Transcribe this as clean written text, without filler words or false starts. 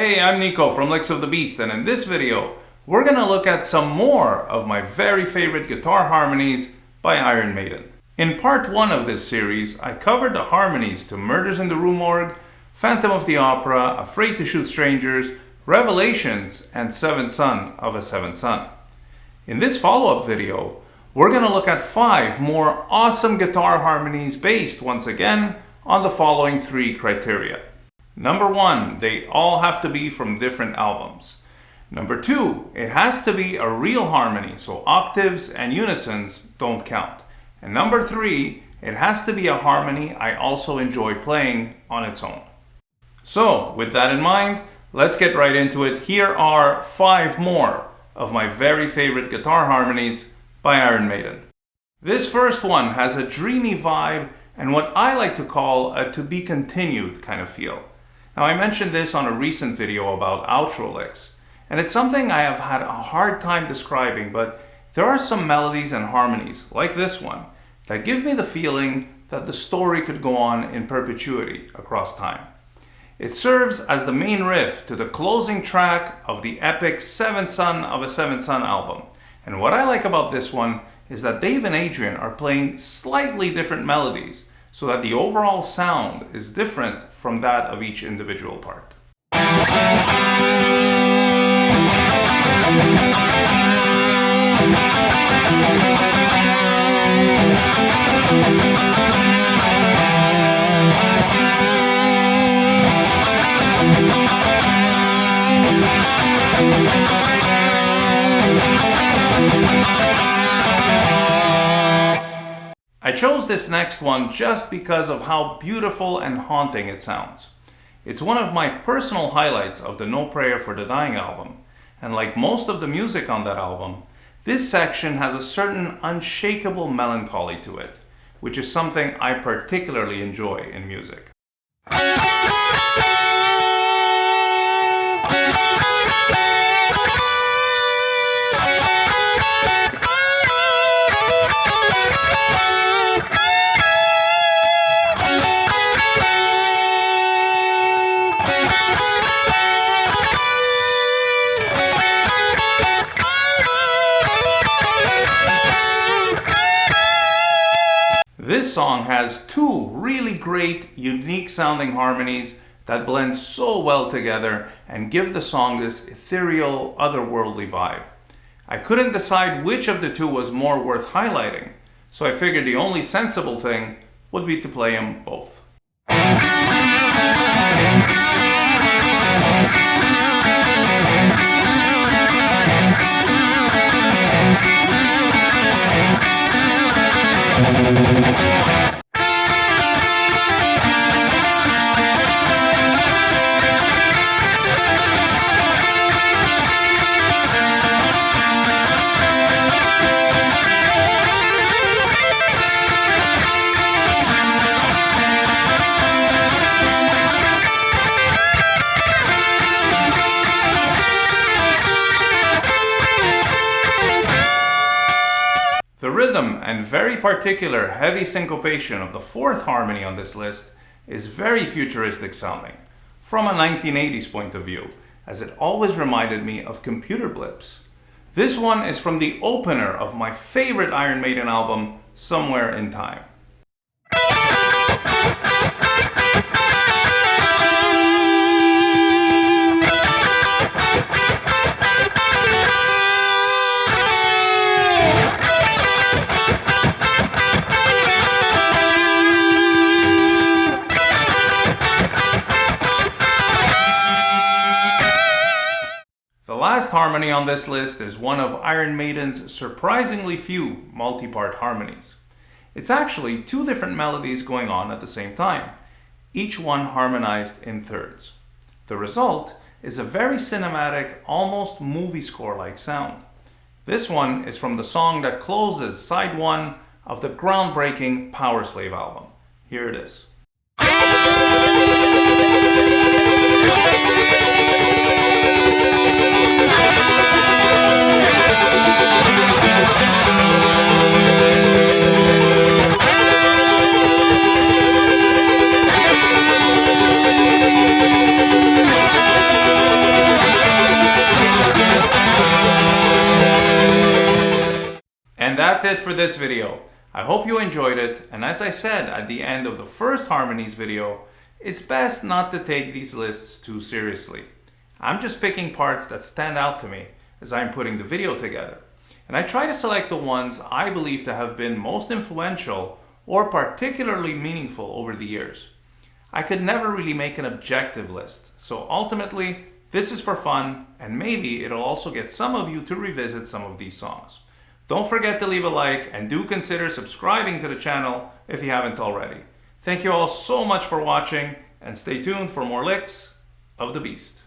Hey, I'm Nico from Licks of the Beast, and in this video, we're gonna look at some more of my very favorite guitar harmonies by Iron Maiden. In part 1 of this series, I covered the harmonies to Murders in the Rue Morgue, Phantom of the Opera, Afraid to Shoot Strangers, Revelations, and Seventh Son of a Seventh Son. In this follow-up video, we're gonna look at 5 more awesome guitar harmonies based, once again, on the following 3 criteria. Number 1, they all have to be from different albums. Number 2, it has to be a real harmony, so octaves and unisons don't count. And number 3, it has to be a harmony I also enjoy playing on its own. So, with that in mind, let's get right into it. Here are 5 more of my very favorite guitar harmonies by Iron Maiden. This first one has a dreamy vibe and what I like to call a to be continued kind of feel. Now, I mentioned this on a recent video about outro licks, and it's something I have had a hard time describing, but there are some melodies and harmonies, like this one, that give me the feeling that the story could go on in perpetuity across time. It serves as the main riff to the closing track of the epic Seventh Son of a Seventh Son album. And what I like about this one is that Dave and Adrian are playing slightly different melodies, so that the overall sound is different from that of each individual part. I chose this next one just because of how beautiful and haunting it sounds. It's one of my personal highlights of the No Prayer for the Dying album, and like most of the music on that album, this section has a certain unshakable melancholy to it, which is something I particularly enjoy in music. This song has 2 really great, unique sounding harmonies that blend so well together and give the song this ethereal, otherworldly vibe. I couldn't decide which of the 2 was more worth highlighting, so I figured the only sensible thing would be to play them both. The rhythm and very particular heavy syncopation of the 4th harmony on this list is very futuristic sounding, from a 1980s point of view, as it always reminded me of computer blips. This one is from the opener of my favorite Iron Maiden album, Somewhere in Time. The last harmony on this list is one of Iron Maiden's surprisingly few multi-part harmonies. It's actually 2 different melodies going on at the same time, each one harmonized in thirds. The result is a very cinematic, almost movie score-like sound. This one is from the song that closes side 1 of the groundbreaking Powerslave album. Here it is. that's it for this video. I hope you enjoyed it, and as I said at the end of the first Harmonies video, it's best not to take these lists too seriously. I'm just picking parts that stand out to me as I'm putting the video together, and I try to select the ones I believe to have been most influential or particularly meaningful over the years. I could never really make an objective list, so ultimately this is for fun, and maybe it'll also get some of you to revisit some of these songs. Don't forget to leave a like, and do consider subscribing to the channel if you haven't already. Thank you all so much for watching, and stay tuned for more licks of the beast.